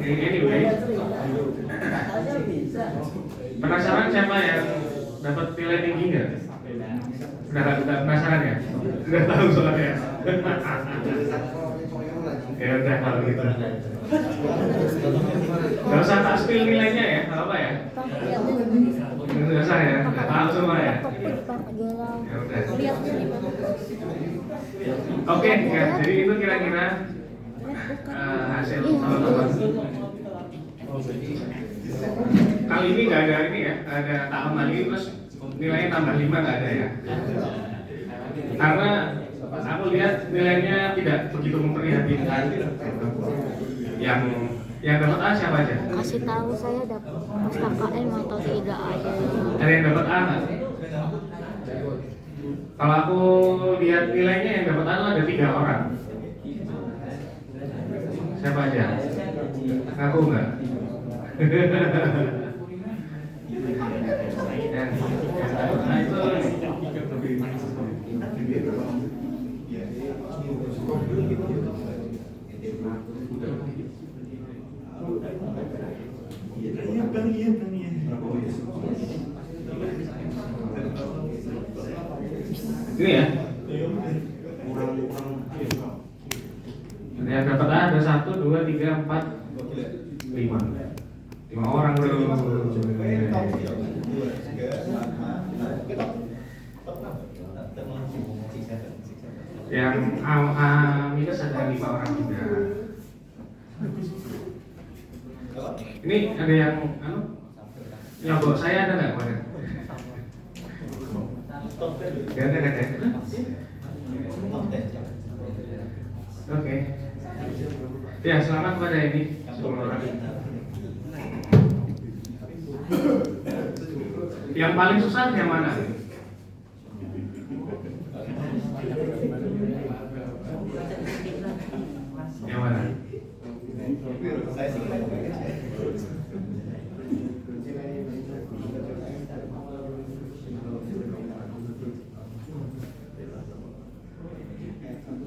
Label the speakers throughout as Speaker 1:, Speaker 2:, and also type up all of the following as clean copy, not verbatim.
Speaker 1: Anyway, penasaran siapa yang dapat nilai tinggi nggak? Udah penasaran ya? Udah tahu soalnya. Ya udah kalau gitu. Gak usah tak spill nilainya ya, nggak apa ya? Nggak usah ya, nggak tahu semua ya. Ya udah. Oke, ya, jadi itu kira-kira hasil teman-teman. Kali ini nggak ada ini ya, ada tahun lagi terus nilainya tambah 5 nggak ada ya. Karena aku lihat nilainya tidak begitu memprihatinkan. Yang dapat A siapa aja?
Speaker 2: Kasih tahu saya dapat KKM atau tidak aja.
Speaker 1: Ada yang dapat A nggak? Kalau aku lihat nilainya yang dapat A itu ada 3 orang. Siapa aja? Aku nggak? Ini ya. Yang dapat A ada 1, 2, 3, 4, 5. 5 orang bro. Yang A minus ada 5 orang juga. Ini ada yang nyogok saya ada nggak kemarin? Gak ada kan ya? Oke. Ya selamat pada ini semua orang. Yang paling susah yang mana? Yang mana?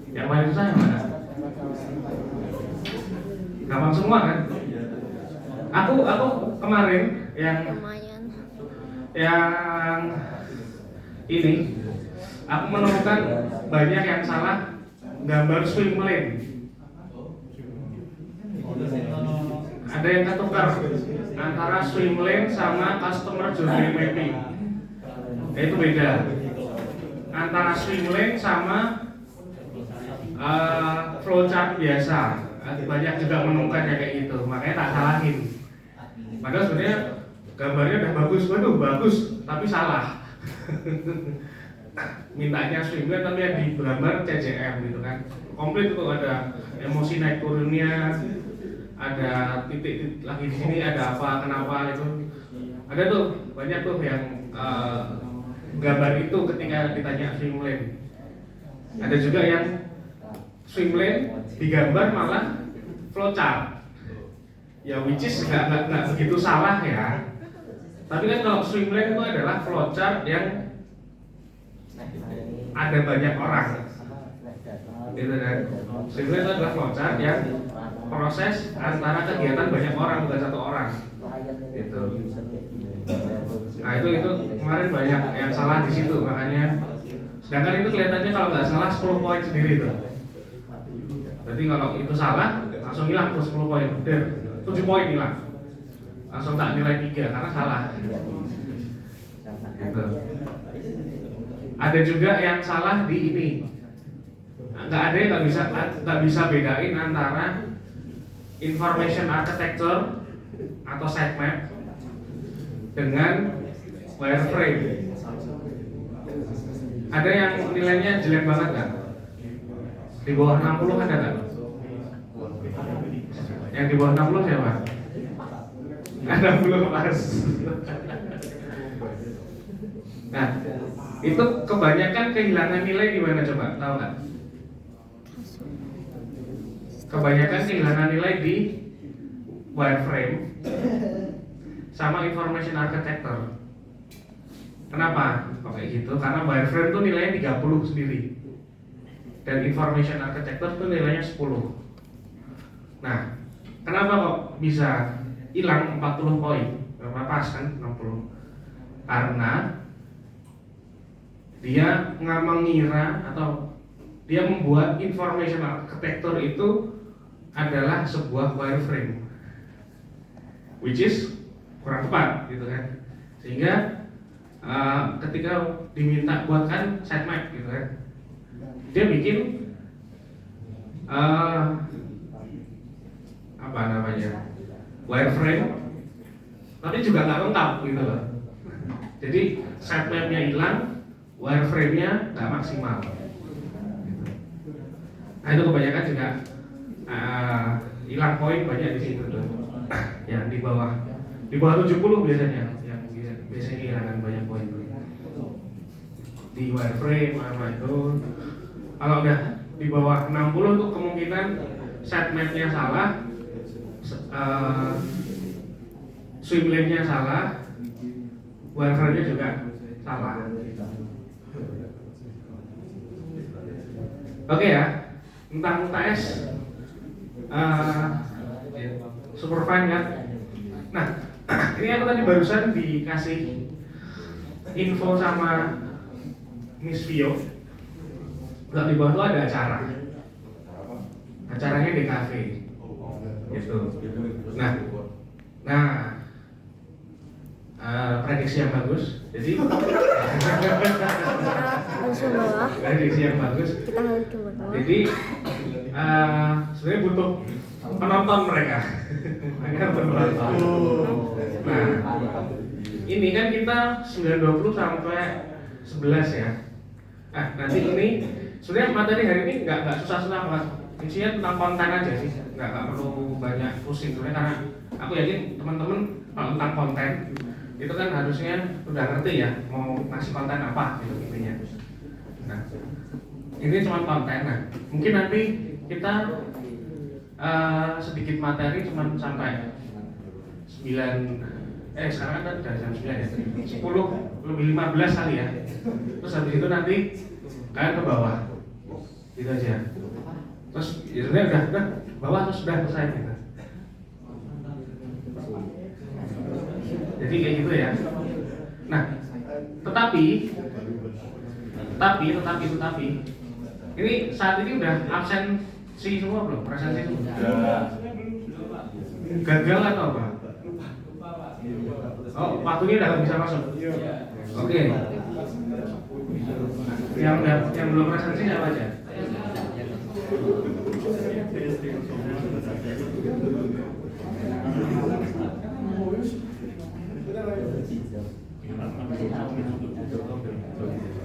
Speaker 1: Yang paling susah yang mana? Gampang semua kan? Aku kemarin yang ini aku menemukan banyak yang salah gambar swim lane. Ada yang ketukar antara swim lane sama customer journey mapping. Itu beda. Antara swim lane sama flowchart biasa. Banyak juga menemukan kayak gitu. Makanya tak salahin. Padahal sebenarnya gambarnya udah bagus, waduh bagus, tapi salah. Mintanya swim lane tapi yang di gambar CJM gitu kan. Komplit tuh ada emosi naik turunnya, ada titik lagi di sini ada apa kenapa itu. Ada tuh banyak tuh yang gambar itu ketika ditanya swim lane. Ada juga yang swim lane digambar malah flowchart. Ya which is nggak begitu salah ya. Tapi kan kalau swim lane itu adalah flowchart yang ada banyak orang. Gitu kan. Swim lane itu adalah flowchart yang proses antara kegiatan banyak orang bukan satu orang. Gitu. Nah itu kemarin banyak yang salah di situ makanya. Sedangkan itu kelihatannya kalau nggak salah 10 poin sendiri tuh. Berarti kalau itu salah langsung hilang tuh 10 poin. 7 poin hilang. Langsung tak nilai 3 karena salah. Gitu. Ada juga yang salah di ini. Nggak ada yang nggak bisa bedain antara information architecture atau sitemap dengan wireframe. Ada yang nilainya jelek banget kan? Di bawah 60 ada kan? Yang di bawah 60 siapa? 60 pas. Nah, itu kebanyakan kehilangan nilai di mana coba? Tahu nggak? Kebanyakan kehilangan nilai di wireframe sama information architecture. Kenapa? Kok kayak gitu? Karena wireframe tuh nilainya 30 sendiri. Dan information architecture tuh nilainya 10. Nah, kenapa kok bisa hilang 40 poin? Berapa pas kan 60? Karena dia nggak mengira atau dia membuat information architecture itu adalah sebuah wireframe, which is kurang tepat gitu kan. Sehingga ketika diminta buatkan sitemap gitu kan, dia bikin apa namanya wireframe, tapi juga nggak lengkap gitu loh. Jadi sitemapnya hilang, wireframe-nya nggak maksimal. Nah itu kebanyakan juga hilang poin banyak di situ tuh. Yang di bawah 70 biasanya yang biasanya kehilangan banyak poin di wireframe apa itu. Kalau udah di bawah 60 tuh kemungkinan sitemap-nya salah, swim lane-nya salah, wireframe-nya juga salah. Oke ya, tentang UTS super fine kan. Nah ini aku tadi barusan dikasih info sama Miss Vio. Di bawah itu ada acaranya di cafe gitu. Nah prediksi yang bagus, jadi
Speaker 2: Harus ke bawah.
Speaker 1: prediksi yang bagus.
Speaker 2: Kita harus ke bawah.
Speaker 1: Jadi sebenarnya butuh penonton mereka. Mereka penonton. Nah, ini kan kita 9.20 sampai 11 ya. Nanti ini sebenarnya materi hari ini nggak susah-susah banget. Isinya tentang konten aja sih, nggak perlu banyak pusing sebenarnya, karena aku yakin teman-teman kalau tentang konten itu kan harusnya udah ngerti ya mau ngasih konten apa gitu intinya. Nah, ini cuma konten. Nah, mungkin nanti kita sedikit materi cuma sampai 9 sekarang kan udah jam 9 ya, 10 lebih 15 kali ya. Terus habis itu nanti kalian ke bawah gitu aja. Terus ya udah bawah terus sudah selesai gitu. Jadi kayak gitu ya. Nah, tetapi ini saat ini udah absensi semua belum? Presensi semua? Gagal atau apa? Oh, waktunya udah nggak bisa masuk. Oke. Yang belum presensi apa aja?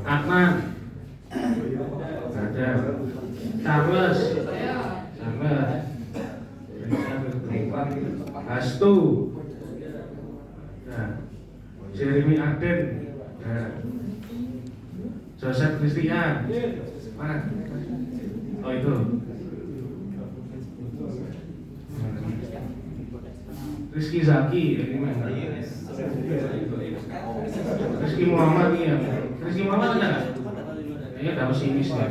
Speaker 1: Akman, ada Charles, Hastu, Jeremy Arden, Joseph Christian, mana? Oh itu. Rizky Zaki, ini mana? Rizky Muhammad ya. Rizky Muhammad ada nggak? Kayaknya ada pesimis ya.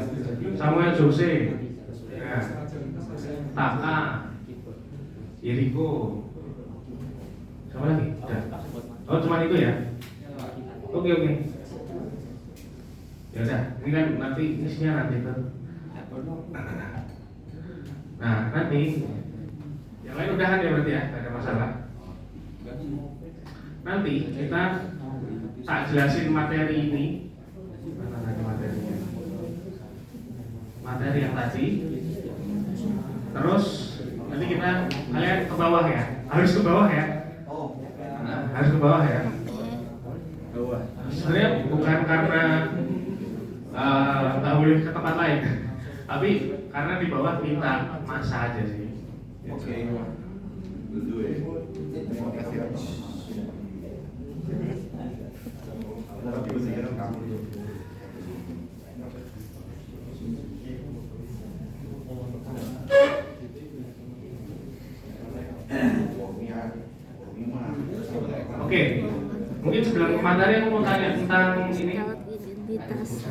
Speaker 1: Samuel Jose, ya. Taka, Yeriko, siapa lagi? Udah. Oh cuma itu ya. Oke. Ya udah. Ini kan nanti isinya nanti tuh. Nah nanti yang lain udahan ya berarti ya, nggak ada masalah. Nanti kita tak jelasin materi ini. Mana tadi materinya? Materi yang tadi. Terus nanti kalian ke bawah ya. Harus ke bawah ya. Harus ke bawah ya. Sebenarnya bukan karena nggak boleh ke tempat lain, tapi karena di bawah minta masa aja sih.
Speaker 3: Oke. Terima kasih.
Speaker 1: Oke, mungkin sebelum ke materi aku mau tanya tentang ini.
Speaker 2: Identitas.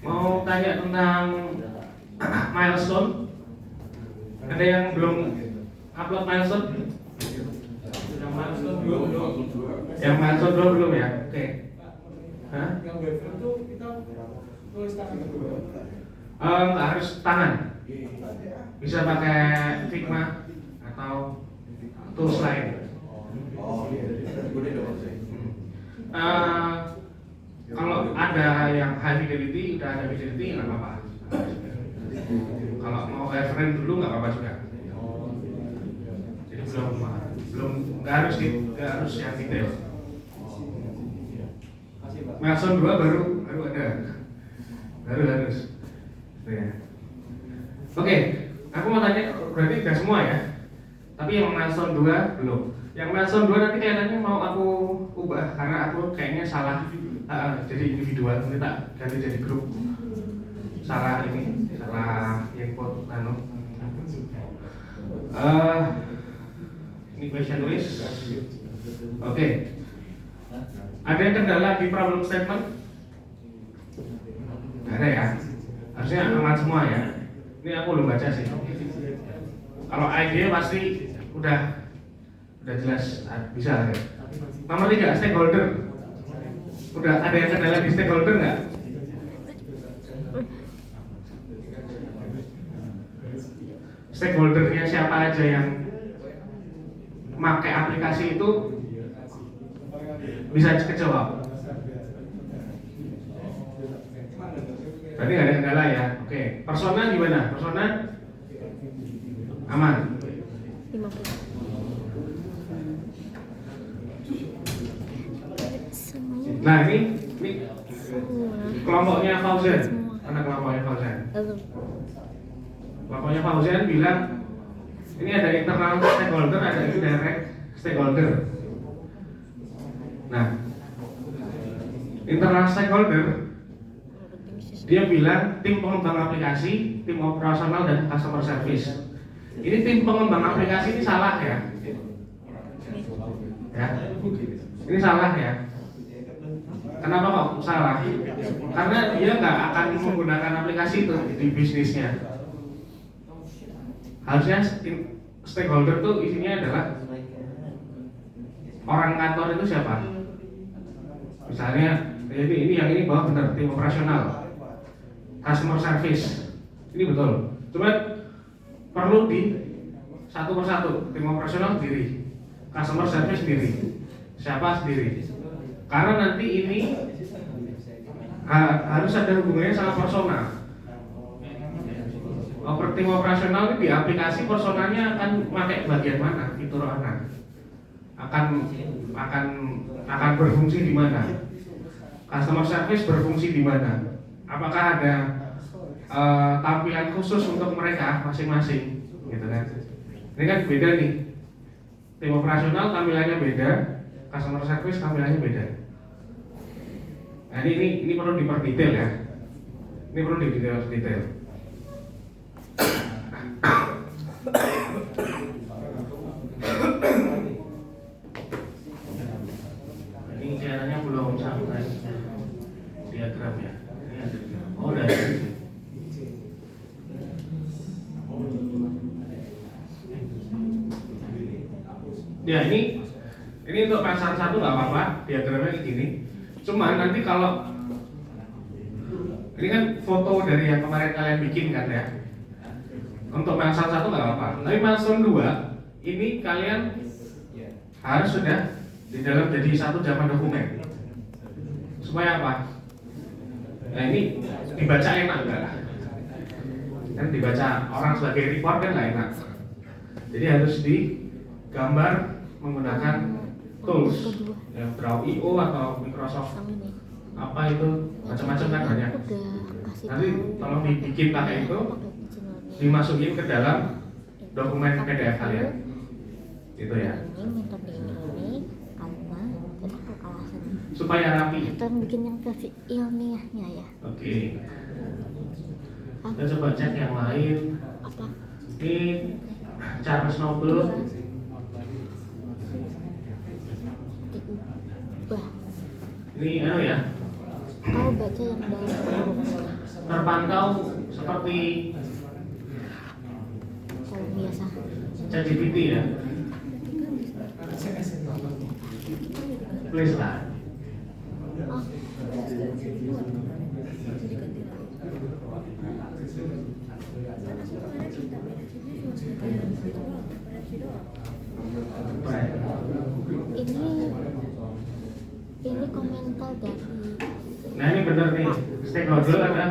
Speaker 1: Mau tanya tentang milestone. Ada yang belum upload milestone? Yang milestone belum ya? Oke. Hah?
Speaker 3: Yang webcam tuh kita tulis tangan kedua.
Speaker 1: Nggak harus tangan. Bisa pakai Figma atau tools lain. Kalau ada yang high fidelity, udah ada fidelity nggak apa-apa. Kalau mau wireframe dulu nggak apa-apa juga. Jadi belum nggak harus yang detail. Milestone 2 baru ada, baru harus. Ya. Oke, aku mau tanya, berarti udah semua ya? Tapi yang milestone 2 belum. Yang milestone 2 nanti kelihatannya mau aku ubah karena aku kayaknya salah. Jadi individual, nanti tak ganti jadi grup. Salah input ini question list. Oke. Ada yang kendala di problem statement? Nggak ada ya? Harusnya aman semua ya. Ini aku belum baca sih. Kalau ide pasti udah jelas bisa ya. Nomor 3, stakeholder. Udah ada yang kendala di stakeholder nggak? Stakeholdernya siapa aja yang pakai aplikasi itu bisa kejawab. Berarti nggak ada kendala ya. Oke, persona gimana? Persona aman.
Speaker 2: 50.
Speaker 1: Nah ini kelompoknya Fauzan. Mana kelompoknya Fauzan? Kelompoknya Fauzan bilang ini ada internal stakeholder, ada indirect stakeholder. Nah, internal stakeholder dia bilang tim pengembang aplikasi, tim operasional dan customer service. Ini tim pengembang aplikasi ini salah ya? Ya, ini salah ya? Kenapa kok salah? Karena dia nggak akan menggunakan aplikasi itu di bisnisnya. Harusnya stakeholder tuh isinya adalah orang kantor itu siapa? Misalnya, jadi ini yang ini bahwa benar tim operasional, customer service, ini betul. Cuma perlu di satu persatu, tim operasional sendiri, customer service sendiri, siapa sendiri. Karena nanti ini harus ada hubungannya sama personal. Tim operasional ini di aplikasi personalnya akan pakai bagian mana, fitur mana, akan berfungsi di mana, customer service berfungsi di mana, apakah ada tampilan khusus untuk mereka masing-masing, gitu kan? Ini kan beda nih, tim operasional tampilannya beda, customer service tampilannya beda. Nah ini perlu diperdetail ya, ini perlu didetail. Ini caranya belum sampai diagram ya. Ini ada diagram. Oh, udah ada. Ya ini untuk pasar 1 nggak apa-apa, diagramnya kayak gini. Cuman nanti kalau ini kan foto dari yang kemarin kalian bikin kan ya. Untuk milestone 1 nggak apa-apa. Tapi milestone 2 ini kalian harus sudah di dalam jadi satu zaman dokumen. Supaya apa? Nah ini dibaca enak enggak? Kan dibaca orang sebagai report kan nggak enak. Jadi harus digambar menggunakan tools, ya, Draw.io atau Microsoft apa itu macam-macam kan banyak. Nanti tolong dibikin pakai itu, dimasukin ke dalam dokumen PDF kalian. Itu ya. Supaya rapi.
Speaker 2: Kita bikin yang versi ilmiahnya ya.
Speaker 1: Oke. Kita coba cek yang lain.
Speaker 2: Apa?
Speaker 1: Ini Charles Noble.
Speaker 2: Diubah.
Speaker 1: Ini ya.
Speaker 2: Kau baca yang dalam.
Speaker 1: Terpantau seperti ChatGPT ya. Please lah.
Speaker 2: Oh, ini komentar dari
Speaker 1: Nah ini benar nih, stakeholder ada.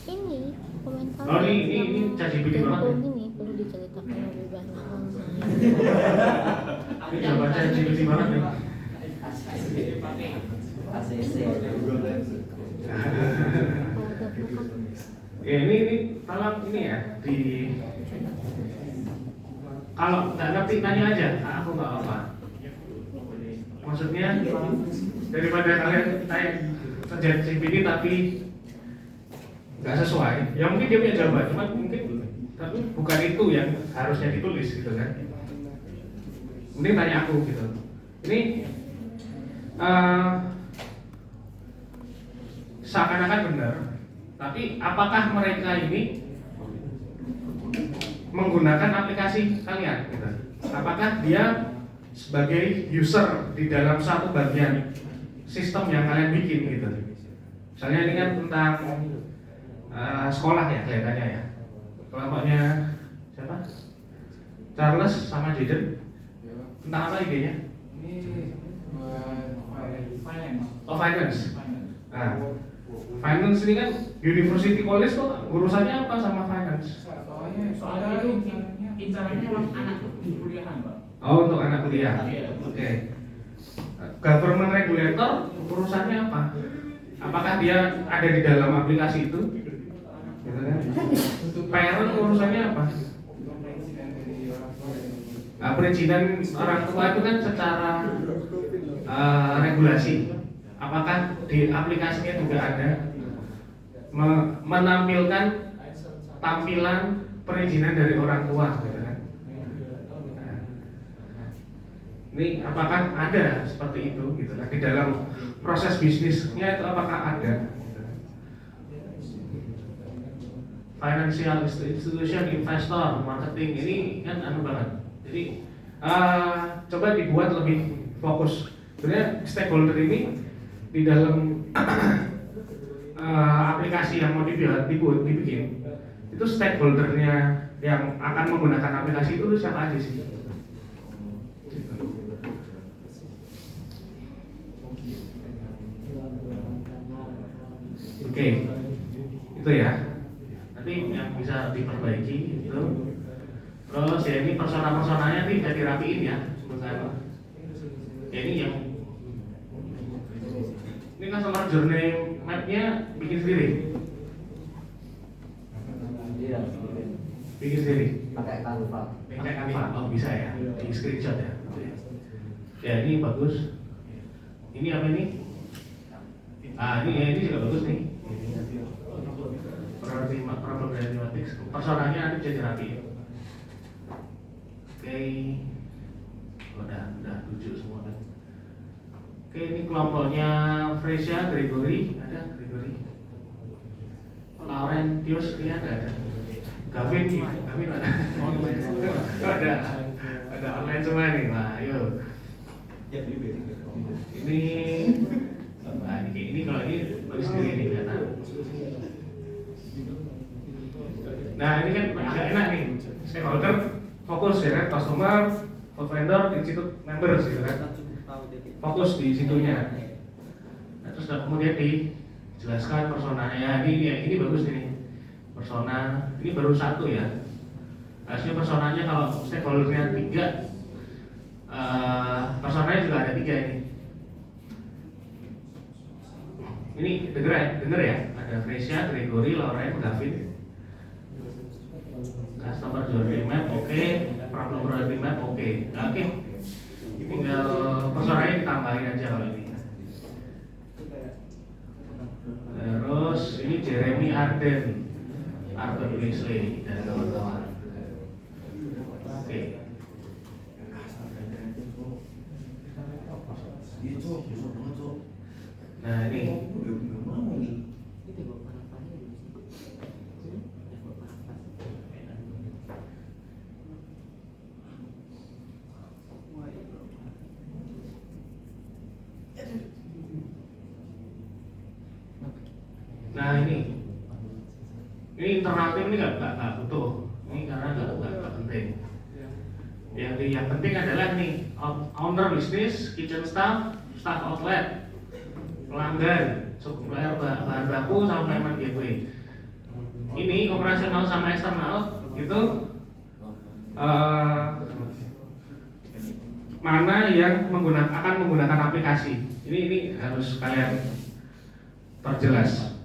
Speaker 2: ini komentar
Speaker 1: Oh ini ChatGPT banget nih.
Speaker 2: ini perlu diceritakan lebih banyak.
Speaker 1: Ini coba ChatGPT banget nih. Ya ini tolong ini ya di kalau nggak ngerti tanya aja, aku nggak apa. Maksudnya daripada kalian tanya kerja CPD tapi nggak sesuai, ya mungkin dia punya jawaban, cuma mungkin tapi bukan itu yang harusnya ditulis gitu kan. Mending tanya aku gitu. Ini seakan-akan benar, tapi apakah mereka ini menggunakan aplikasi kalian? Gitu. Apakah dia sebagai user di dalam satu bagian sistem yang kalian bikin gitu? Misalnya ini kan tentang sekolah ya kelihatannya ya. Kelompoknya siapa? Charles sama Jaden. Tentang apa idenya? Oh finance. Nah, finance ini kan University College tuh urusannya apa sama finance?
Speaker 3: Soalnya itu incarannya anak di kuliahan, Pak.
Speaker 1: Oh untuk anak kuliah. Oke. Government regulator urusannya apa? Apakah dia ada di dalam aplikasi itu? Gitu kan? Parent urusannya apa? Nah, perizinan orang tua itu kan secara regulasi. Apakah di aplikasinya juga ada menampilkan tampilan perizinan dari orang tua? Gitu kan? Nah, ini apakah ada seperti itu? Gitu kan? Di dalam proses bisnisnya itu apakah ada? Financial institution, investor, marketing ini kan anu banget. Jadi coba dibuat lebih fokus. Sebenarnya stakeholder ini di dalam aplikasi yang mau dibikin itu stakeholdernya yang akan menggunakan aplikasi itu siapa aja sih? Oke, itu ya. Nanti yang bisa diperbaiki itu. Terus ya ini persona-personanya nih bisa dirapiin ya, sebentar. Ya ini yang ini customer journey map-nya bikin sendiri. Bikin sendiri.
Speaker 4: Pakai Canva.
Speaker 1: Pakai Canva. Oh bisa ya, di screenshot ya. Ya ini bagus. Ini apa ini? Ini juga bagus nih. Problem mathematics. Personanya nanti bisa dirapiin. Oke, udah 7 semua kan. Oke, ini kelompoknya Fresia, Gregory, ada Gregory, Laurentius, ini ada. Gavin ada. Ada online semua nih, nah ayo. Ini kalau ini bagi sendiri nih kelihatan. Nah ini kan agak enak nih, stakeholder fokus ya kan, customer, vendor, institute members gitu kan, fokus di situnya. Nah, terus kemudian dijelaskan personanya. Ini bagus nih persona. Ini baru satu ya. Harusnya personanya kalau stakeholdernya 3, personanya juga ada 3 ini. Ini denger ya. Ada Fresia, Gregory, Lauren, Gavin. Customer journey map, oke. Problem journey map, oke. Oke. Tinggal personanya ditambahin aja kalau ini. Terus ini Jeremy Arden Wesley dan kawan-kawan. Oke. Nah ini. ini nggak butuh. Ini karena nggak penting. Yang penting adalah nih owner bisnis, kitchen staff, staff outlet, pelanggan, supplier bahan baku sama payment gateway. Ini operasional sama eksternal itu mana yang akan menggunakan aplikasi. Ini harus kalian perjelas.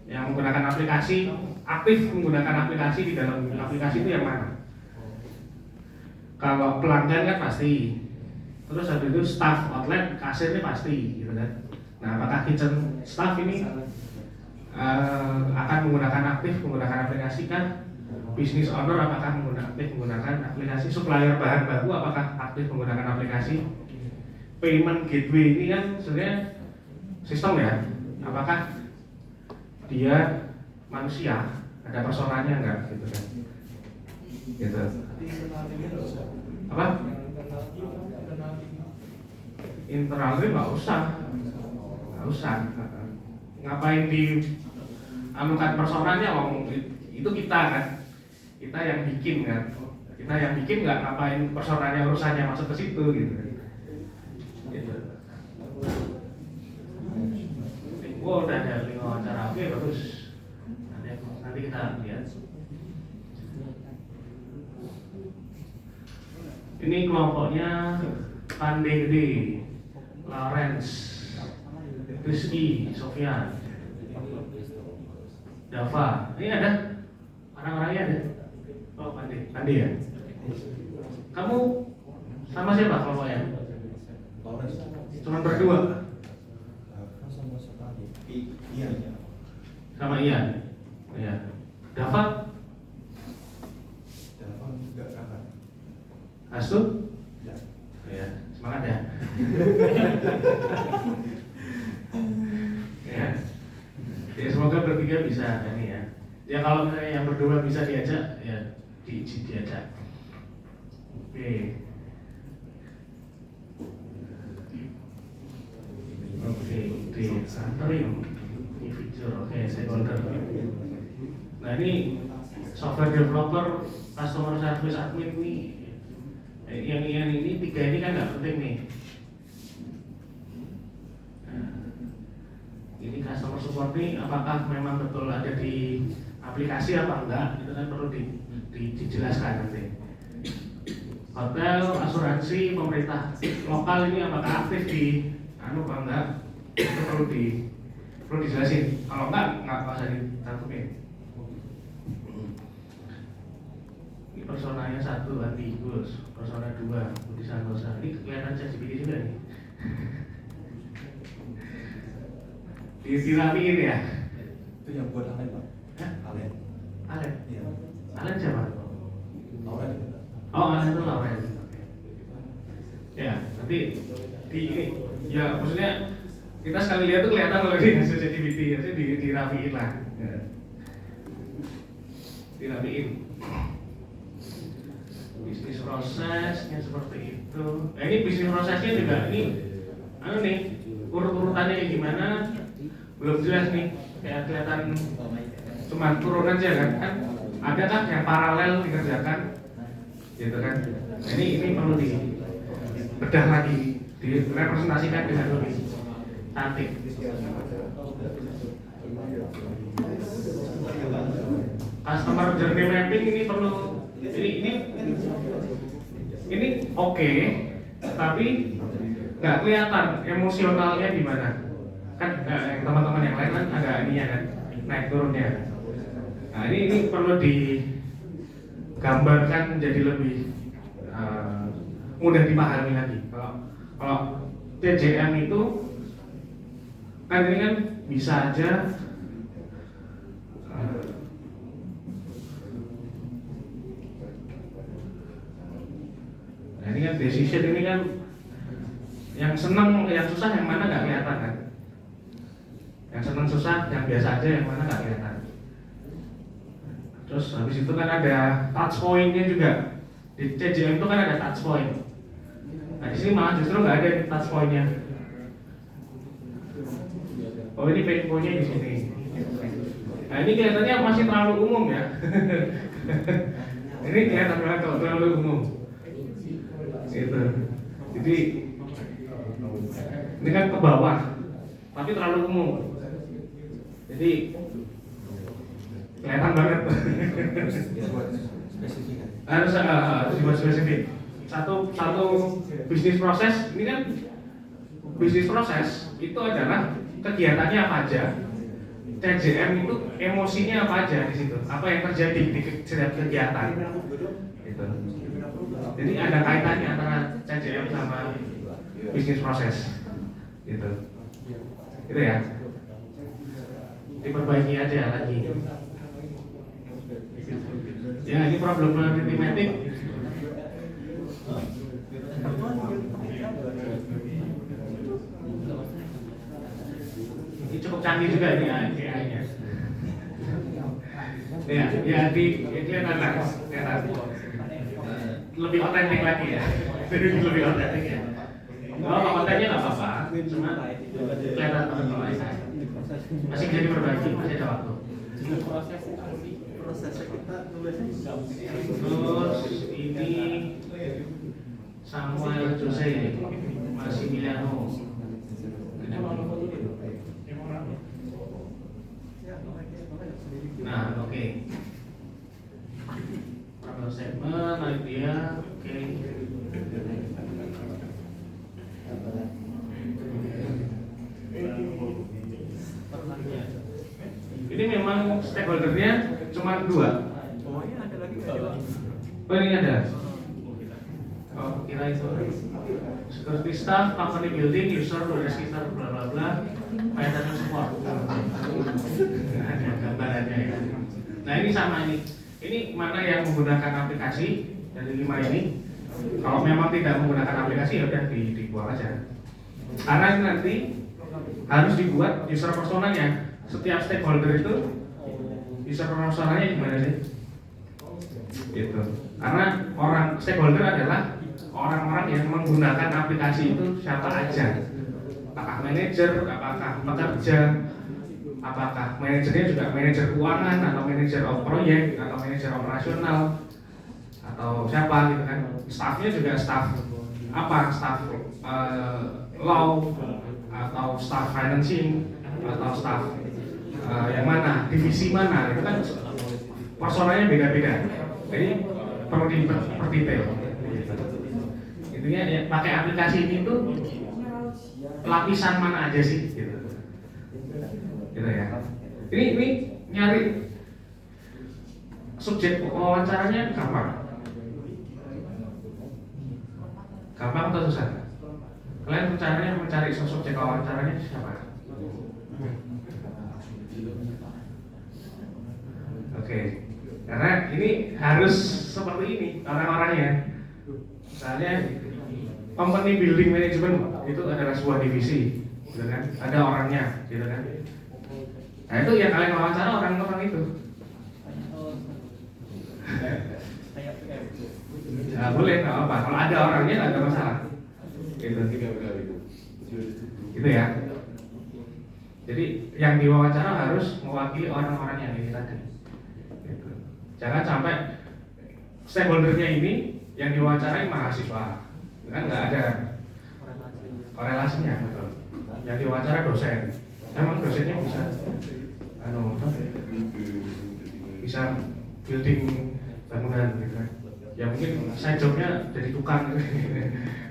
Speaker 1: Yang menggunakan aplikasi, aktif menggunakan aplikasi di dalam aplikasi itu yang mana? Kalau pelanggan kan pasti, terus habis itu staff outlet, kasir ini pasti, gitu kan? Nah, apakah kitchen staff ini akan aktif menggunakan aplikasi kan? Business owner apakah aktif menggunakan aplikasi? Supplier bahan baku apakah aktif menggunakan aplikasi? Payment gateway ini kan sebenarnya sistem ya, apakah dia manusia, ada personanya enggak gitu kan? Gitu. Apa? Internalnya nggak usah. Ngapain di anukan personanya? Itu kita kan, kita yang bikin kan, kita yang bikin nggak ngapain personanya urusannya masuk ke situ gitu kan. Gitu. Oh, udah ada link wawancara, oke bagus. Nanti kita lihat. Ini kelompoknya Pandegede, Lawrence, Rizky, Sofyan, Dava. Ini ada orang-orangnya ada. Oh, Pande ya. Kamu sama siapa kelompoknya? Cuma berdua. Sama Ian. Iya. Dava? Astu? Ya, semangat ya. Ya, semoga bertiga bisa ini ya. Ya kalau misalnya yang berdua bisa diajak, ya diajak. Oke. Di Santorim, ini fitur, oke, stakeholder. Nah ini software developer, customer service admin nih. Yang ini tiga ini kan nggak penting nih. Ini customer support nih, apakah memang betul ada di aplikasi apa enggak? Itu kan perlu dijelaskan nanti. Hotel, asuransi, pemerintah lokal ini apakah aktif di apa enggak? Itu perlu dijelasin. Kalau enggak usah dicantumin. Ini personanya 1 Andi Gus, persona 2 Budi Santosa. Ini kelihatan ChatGPT juga nih. Dirapiin ya?
Speaker 4: Itu yang buat Alen Pak?
Speaker 1: Hah?
Speaker 4: Alen?
Speaker 1: Alen?
Speaker 4: Iya.
Speaker 1: Alen siapa?
Speaker 4: Alen.
Speaker 1: Oh, Alen itu Lauren. Ya, nanti ini ya maksudnya kita sekali lihat tuh kelihatan kalau di hasil ChatGPT ya, dirapiin lah. Ya. Dirapiin. Bisnis prosesnya seperti itu. Ini bisnis prosesnya juga ini nih urut-urutannya kayak gimana? Belum jelas nih, kayak kelihatan cuma turun aja kan ada kan yang paralel dikerjakan gitu kan. Ini perlu dibedah lagi, direpresentasikan dengan lebih cantik. Customer journey mapping ini perlu ini oke, tapi nggak kelihatan emosionalnya di mana. Kan teman-teman yang lain kan ada ininya kan, naik turunnya. Nah ini perlu digambarkan menjadi lebih mudah dipahami lagi. Kalau TJM itu kan ini kan bisa aja nah ini kan decision ini kan yang senang yang susah yang mana nggak kelihatan kan. Yang senang susah, yang biasa aja, yang mana nggak kelihatan. Terus habis itu kan ada touch point-nya juga. Di CJM itu kan ada touch point. Nah di sini malah justru nggak ada touch point-nya. Oh ini pain point-nya di sini. Nah ini kelihatannya masih terlalu umum ya. Ini kelihatan banget kalau terlalu umum. Gitu. Jadi ini kan ke bawah, tapi terlalu umum. Jadi kelihatan banget. Harus dibuat spesifik. Satu bisnis proses ini kan bisnis proses itu adalah kegiatannya apa aja. TJM itu emosinya apa aja di situ, apa yang terjadi di setiap kegiatan. Gitu. Jadi ada kaitannya antara TJM sama bisnis proses. Gitu. Gitu ya. Diperbaiki aja lagi. Ya ini problem aritmetik. Ini cukup canggih juga ini AI-nya. Ya kelihatan lah, lebih otentik lagi ya. Lebih otentik ya. Kalau kontennya nggak apa-apa, cuma kelihatan betul aja. Masih bisa diperbaiki, masih ada waktu. Terus ini Samuel Jose Massimiliano. Nah, oke. Problem statement, idea, oke. Ini memang stakeholdernya cuma 2. Oh ini ada. Oh kira itu. Security staff, company building, user, sekitar bla bla bla, maintenance support. Ada gambarannya ya. Nah ini sama ini. Ini mana yang menggunakan aplikasi dari 5 ini? Kalau memang tidak menggunakan aplikasi ya udah dibuang aja. Karena nanti harus dibuat user personanya. Setiap stakeholder itu user personanya gimana sih? Gitu. Karena orang stakeholder adalah orang-orang yang menggunakan aplikasi itu siapa aja. Apakah manajer, apakah pekerja, apakah manajernya juga manajer keuangan atau manajer proyek atau manajer operasional atau siapa gitu kan. Staffnya juga staff apa? Staff law atau staff financing atau staff yang mana, divisi mana, itu kan personanya beda-beda. Jadi perlu detail. Intinya ya, pakai aplikasi ini tuh lapisan mana aja sih, gitu ya. Ini nyari subjek wawancaranya gampang atau susah? Kalian caranya mencari subjek wawancaranya siapa? Oke, karena ini harus seperti ini orang-orangnya. Misalnya company building management itu adalah sebuah divisi, gitu kan? Ada orangnya, gitu kan? Nah itu yang kalian wawancara orang-orang itu. Nah, boleh, nggak apa-apa. Kalau ada orangnya nggak ada masalah. Gitu ya. Jadi yang diwawancara harus mewakili orang-orang yang ini tadi. Gitu. Jangan sampai stakeholdernya ini yang diwawancarai mahasiswa, kan nggak ada korelasinya. Betul. Yang diwawancara dosen, emang dosennya bisa building bangunan, gitu kan? Ya mungkin side jobnya jadi tukang,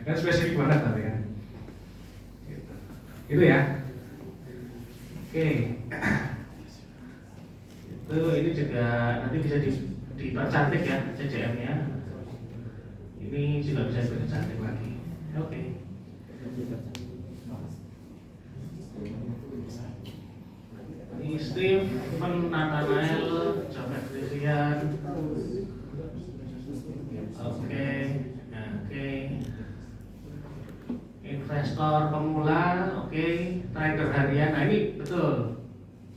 Speaker 1: kan spesifik banget tapi kan. Gitu. Itu ya. Oke. Itu ini juga nanti bisa dipercantik ya CJM-nya. Ini juga bisa dipercantik lagi. Oke. Ini Stephen Nathanael, Jafet Christian. Oke. Investor pemula, oke. Trader harian, nah ini betul.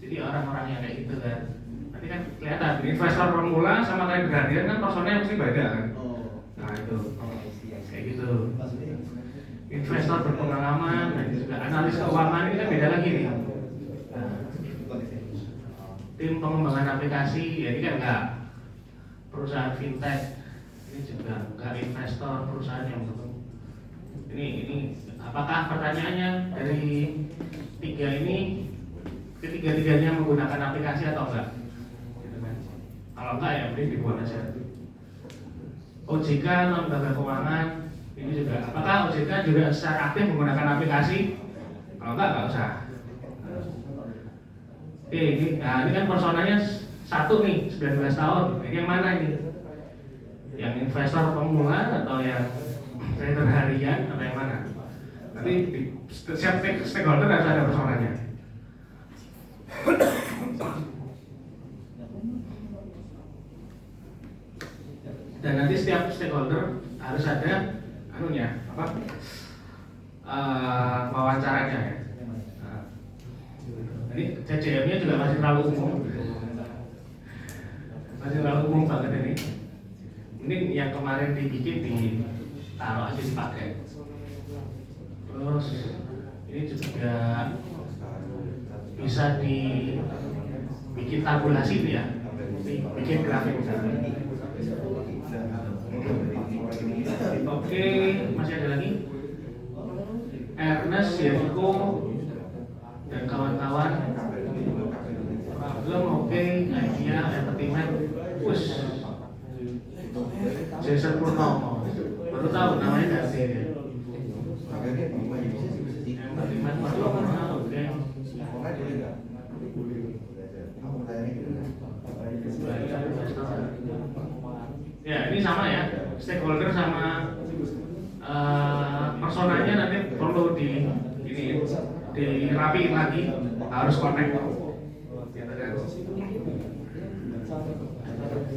Speaker 1: Jadi orang-orang yang kayak gitu kan. Nanti kan kelihatan investor pemula sama trader harian kan personnya mesti beda kan. Nah itu kayak gitu. Investor berpengalaman, dan juga analis keuangan ini kan beda lagi nih. Nah, tim pengembangan aplikasi, ya ini kan enggak perusahaan fintech, ini juga enggak investor, perusahaan yang betul. Ini apakah pertanyaannya dari tiga ini ketiga-tiganya menggunakan aplikasi atau enggak? Gitu kan? Kalau enggak ya mending dibuat aja. OJK lembaga keuangan ini juga, apakah OJK juga secara aktif menggunakan aplikasi? Kalau enggak usah. Oke, ini kan personanya satu nih, 19 tahun. Ini yang mana ini? Yang investor pemula atau yang trader harian atau yang mana? Nanti di setiap stakeholder harus ada personanya. Dan nanti setiap stakeholder harus ada wawancaranya ya. Ini CCM-nya juga masih terlalu umum. Masih terlalu umum banget ini. Ini yang kemarin dibikin ditaruh aja dipakai. Terus ini juga bisa dibikin tabulasi ya, bikin grafik misalnya. Oke, masih ada lagi. Ernest, Yeriko, dan kawan-kawan. Problem, oke, idea, entertainment, push. Jason Purnomo, baru tahu namanya dari dia. Entertainment, oke. Ya, ini sama ya, stakeholder sama personanya nanti perlu dirapiin lagi, harus connect.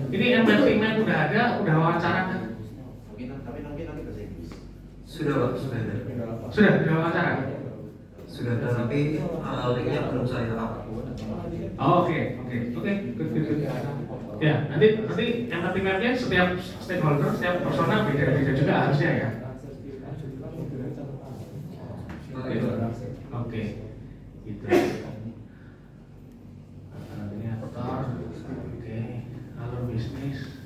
Speaker 1: Ini entertainment udah ada, udah wawancara kan?
Speaker 5: Sudah Pak, sudah ada.
Speaker 1: Sudah wawancara?
Speaker 5: Sudah ada, tapi linknya belum saya upload.
Speaker 1: Oh, oke, good. Ya, nanti entertainmentnya setiap stakeholder, setiap persona beda-beda juga harusnya ya. Oke, gitu. Ini aktor, oke, alur bisnis.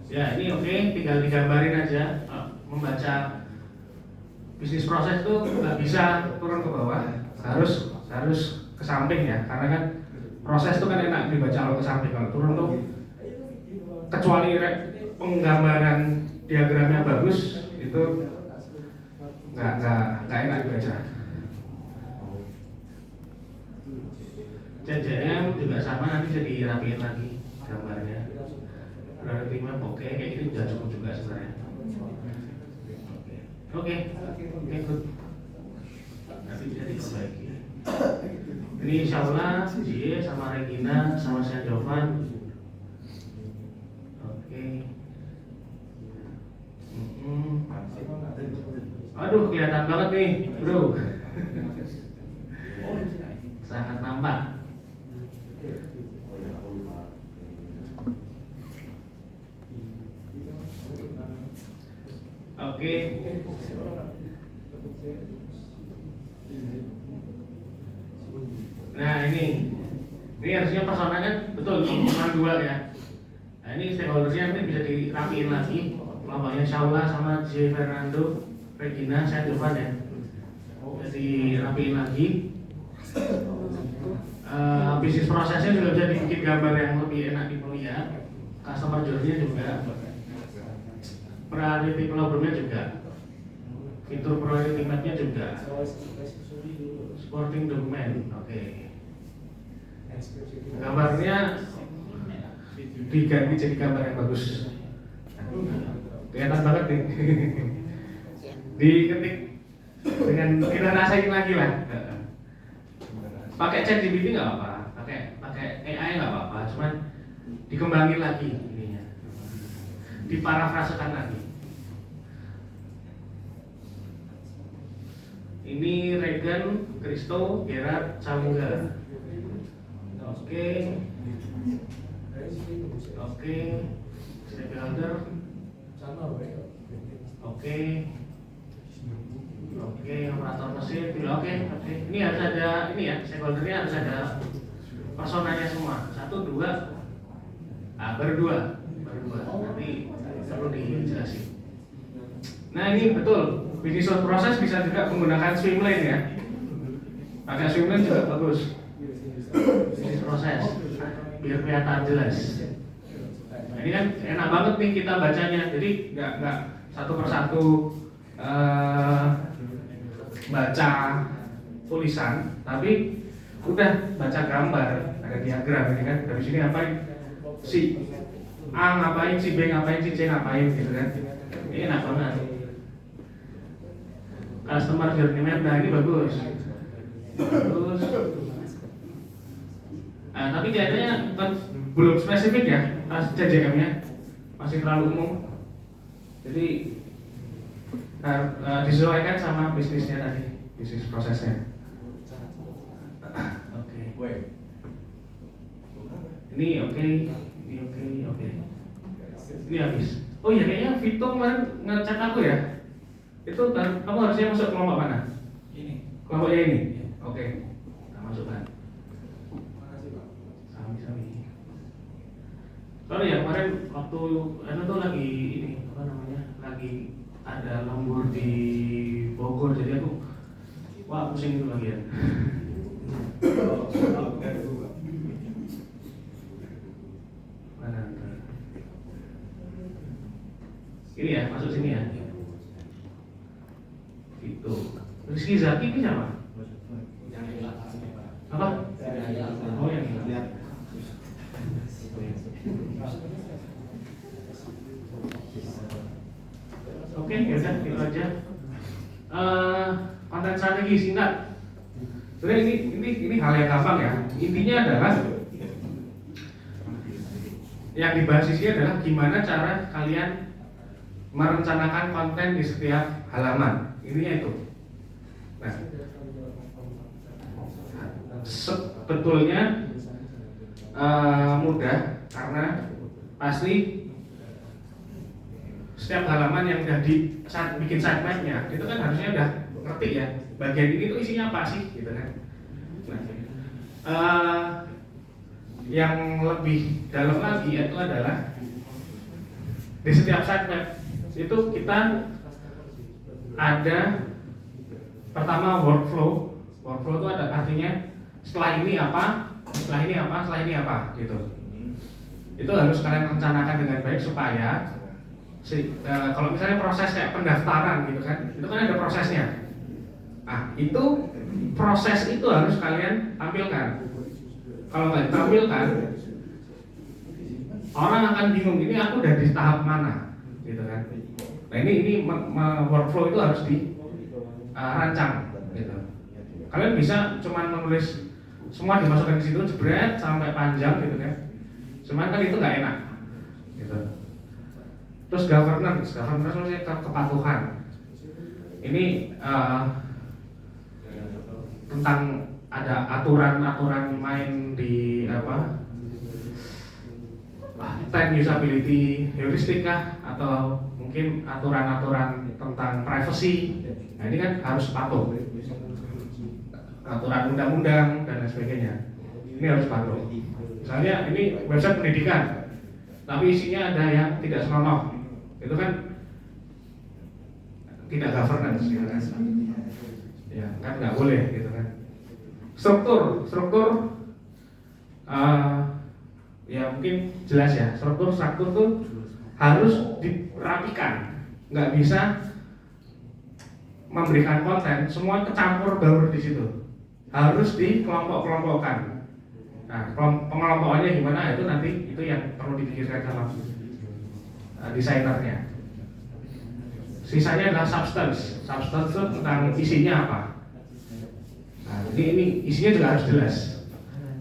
Speaker 1: Ya, ini oke, tinggal digambarin aja. Membaca bisnis proses itu nggak bisa turun ke bawah, harus ke samping ya, karena kan proses itu kan enak dibaca kalau ke samping, kalau turun tuh kecuali penggambaran diagramnya bagus itu nggak enak dibaca. CJM juga sama, nanti bisa dirapiin lagi gambarnya. Berarti map oke, kayak gini udah cukup juga sebenarnya. Oke, good. Nanti bisa diperbaiki. Ini Shaula, Jie, sama Regina, sama Syah Jovan. Oke. Aduh, kelihatan banget nih, bro. Sangat nampak. Oke. Nah ini harusnya persona kan betul cuma dua ya. Nah ini stakeholdersnya nanti bisa dirapiin lagi. Kelompoknya Shaula sama J. Fernando, Regina, saya Jovan ya. Jadi rapiin lagi. Bisnis prosesnya juga bisa dibikin gambar yang lebih enak dilihat. Customer journey-nya juga. Priority problemnya juga, fitur priority map-nya juga, supporting document, oke. Gambarnya diganti jadi gambar yang bagus, kelihatan banget nih. Diketik dengan kita rasain lagi lah. Pakai ChatGPT nggak apa-apa, pakai AI nggak apa-apa, cuman dikembangin lagi ininya, diparafrasekan lagi. Ini Regan, Kristo, Gerard, Samungga. Oke, stakeholder. Oke, operator mesin. Oke. Ini harus ada ini ya, stakeholdernya harus ada personanya semua. 1, 2, baru 2. Nanti perlu dijelasin. Nah ini betul, bisnis proses bisa juga menggunakan swimlane ya. Pakai swimlane juga bagus. Bisnis proses, biar kelihatan jelas. Nah, ini kan enak banget nih kita bacanya, jadi nggak satu persatu baca tulisan, tapi udah baca gambar, ada diagram ini kan. Dari sini ngapain? Si A ngapain, si B ngapain, si C ngapain gitu kan. Ini enak banget. Customer journey map, nah ini bagus. Bagus. Nah, tapi kelihatannya belum spesifik ya, CJM-nya masih terlalu umum. Jadi disesuaikan sama bisnisnya tadi, bisnis prosesnya. Oke. Ini oke. Ini habis. Oh iya, kayaknya Vito kemarin ngecek aku ya. Itu kan kamu harusnya masuk kelompok mana?
Speaker 4: Ini.
Speaker 1: Kelompoknya ini. Oke. Kita masukkan.
Speaker 4: Makasih Pak.
Speaker 1: Sami. Sorry ya, kemarin waktu tuh lagi ini apa namanya? Lagi ada lembur di Bogor, jadi aku pusing itu lagi ya. Mana? Ini ya, masuk sini ya. Itu. Rizky Zaki ini siapa? Apa? Oh yang ini. Oke, ya udah itu aja. Konten strategi singkat. Sebenarnya ini hal yang gampang ya. Intinya adalah yang dibahas di sini adalah gimana cara kalian merencanakan konten di setiap halaman. Ininya itu. Nah, sebetulnya mudah karena pasti setiap halaman yang udah bikin sitemapnya itu kan harusnya udah ngerti ya bagian ini tuh isinya apa sih gitu kan. Nah, yang lebih dalam lagi itu adalah di setiap sitemap itu kita ada pertama workflow itu ada artinya setelah ini apa gitu. Itu harus kalian rencanakan dengan baik supaya kalau misalnya proses kayak pendaftaran gitu kan, itu kan ada prosesnya. Nah, itu proses itu harus kalian tampilkan. Kalau nggak ditampilkan, orang akan bingung ini aku udah di tahap mana, gitu kan. Nah ini workflow itu harus dirancang, gitu. Kalian bisa cuma menulis semua dimasukkan ke situ, jebret sampai panjang, gitu kan. Cuman kan itu nggak enak, gitu. Terus governance maksudnya kepatuhan. Ini tentang ada aturan main di apa? Time usability heuristik kah atau mungkin aturan tentang privacy. Nah ini kan harus patuh. Aturan undang-undang dan lain sebagainya. Ini harus patuh. Misalnya ini website pendidikan, tapi isinya ada yang tidak senonoh. Itu kan tidak governance gitu kan. Ya kan nggak boleh gitu kan. Struktur ya mungkin jelas ya. Struktur tuh harus dirapikan. Nggak bisa memberikan konten semua kecampur baur di situ. Harus dikelompok-kelompokkan. Nah, pengelompokannya gimana itu nanti itu yang perlu dipikirkan sama desainernya. Sisanya adalah substance itu tentang isinya apa. Nah, ini isinya juga harus jelas.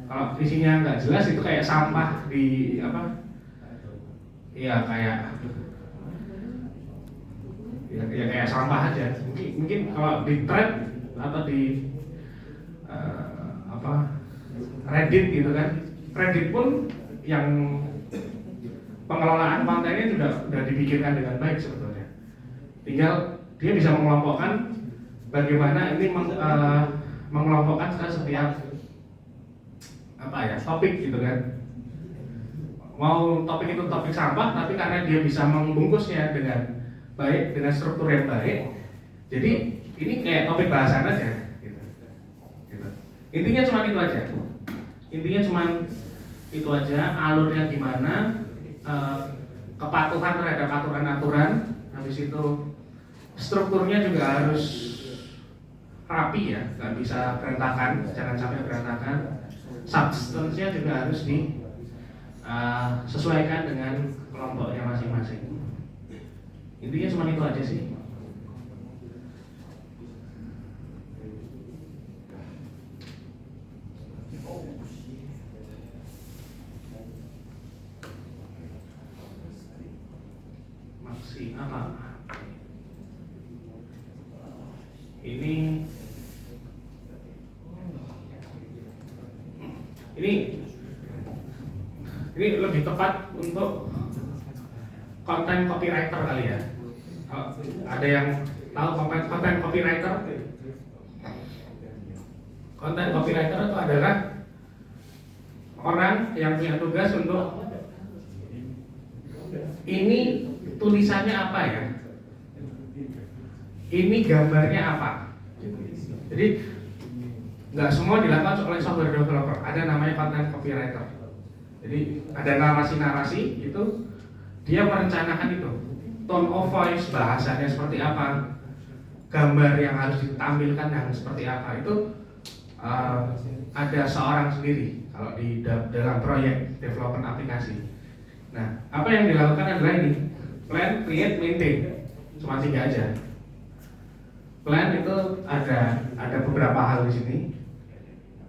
Speaker 1: Kalau isinya nggak jelas itu kayak sampah di apa? Ya kayak sampah aja. Mungkin kalau di thread atau di Reddit gitu kan. Reddit pun yang pengelolaan kontennya sudah dipikirkan dengan baik sebetulnya. Tinggal dia bisa mengelompokkan bagaimana ini mengelompokkan setiap topik gitu kan. mau topik itu topik sampah, tapi karena dia bisa membungkusnya dengan baik, dengan struktur yang baik, jadi ini kayak topik bahasan aja. Gitu. Intinya cuma itu aja. Intinya cuma itu aja. Alurnya gimana, kepatuhan terhadap aturan-aturan, habis itu strukturnya juga harus rapi ya, nggak bisa berantakan, jangan sampai berantakan. Substance-nya juga harus disesuaikan dengan kelompoknya masing-masing. Intinya cuma itu aja sih. Maksi apa? Ini lebih tepat untuk konten copywriter kali ya. Ada yang tahu konten copywriter? Konten copywriter itu adalah orang yang punya tugas untuk ini tulisannya apa ya, ini gambarnya apa. Jadi nggak semua dilakukan oleh software developer. Ada namanya content copywriter. Jadi ada narasi-narasi itu dia merencanakan itu, tone of voice, bahasanya seperti apa, gambar yang harus ditampilkan yang seperti apa. Itu ada seorang sendiri kalau di dalam proyek development aplikasi. Nah, apa yang dilakukan adalah ini: plan, create, maintain. Cuma 3 aja. Plan itu ada beberapa hal di sini.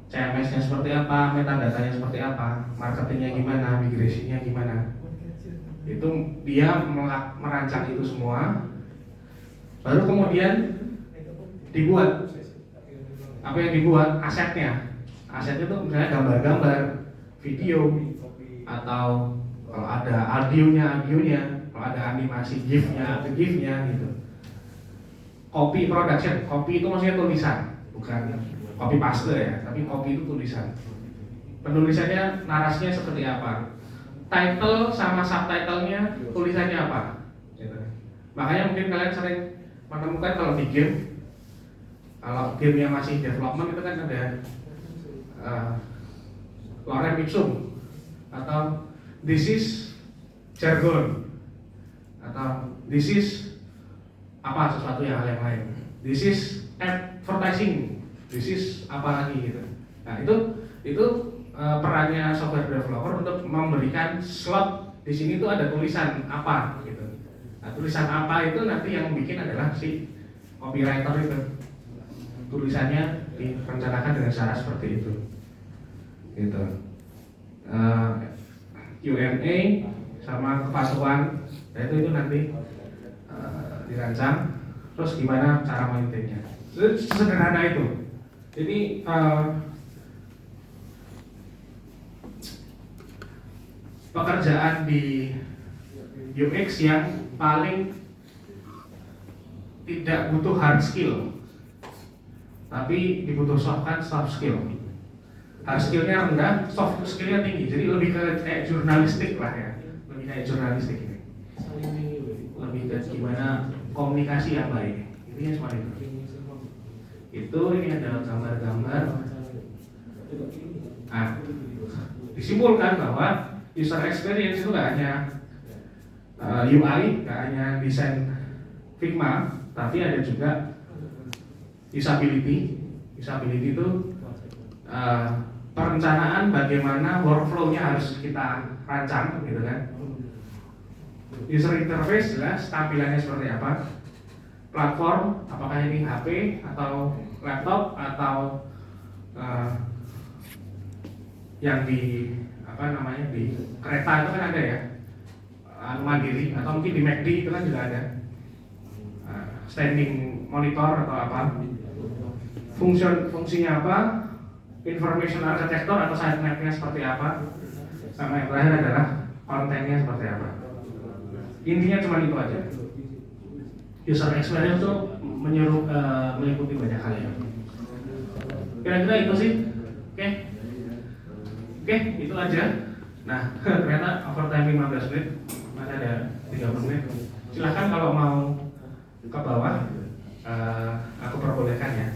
Speaker 1: CMS-nya seperti apa, metadatanya seperti apa, marketingnya gimana, migrasinya gimana. Itu dia merancang itu semua. Baru kemudian dibuat. Apa yang dibuat? Asetnya. Asetnya itu misalnya gambar-gambar, video, atau kalau ada audionya, kalau ada animasi GIF-nya, ada GIF-nya gitu. Copy production, copy itu maksudnya tulisan, bukan copy paste ya, tapi copy itu tulisan. Penulisannya, narasinya seperti apa, title sama subtitlenya tulisannya apa gitu. Makanya mungkin kalian sering menemukan kalau di game, kalau game yang masih development itu kan ada lorem ipsum, atau this is jargon, atau this is apa, sesuatu yang hal yang lain, this is advertising, this is apa lagi gitu. Nah itu perannya software developer untuk memberikan slot di sini tuh ada tulisan apa gitu. Nah, tulisan apa itu nanti yang bikin adalah si copywriter itu. Tulisannya direncanakan dengan cara seperti itu. Gitu. Q&A sama kepatuhan, nah itu nanti dirancang. Terus gimana cara maintainnya? Sederhana itu. Jadi pekerjaan di UX yang paling tidak butuh hard skill, tapi dibutuhkan soft skill. Hard skillnya rendah, soft skillnya tinggi. Jadi lebih ke kayak jurnalistik lah ya, lebih kayak jurnalistik ini. Lebih ke gimana komunikasi yang baik. Intinya semua itu. Ini adalah gambar-gambar. Nah, disimpulkan bahwa user experience itu nggak hanya UI, nggak hanya desain Figma, tapi ada juga usability. Usability itu perencanaan bagaimana workflow-nya harus kita rancang, gitu kan. User interface jelas tampilannya seperti apa. Platform, apakah ini HP atau laptop atau yang di di kereta itu kan ada ya, mandiri, atau mungkin di McD itu kan juga ada standing monitor atau apa, fungsinya apa, information architecture atau sitemap-nya seperti apa, sama yang terakhir adalah kontennya seperti apa. Intinya cuma itu aja. User experience itu meliputi banyak hal ya. Kira-kira itu sih. Oke, itu aja. Nah, ternyata overtime 15 menit, masih ada 30 menit. Silahkan kalau mau ke bawah, aku perbolehkan ya.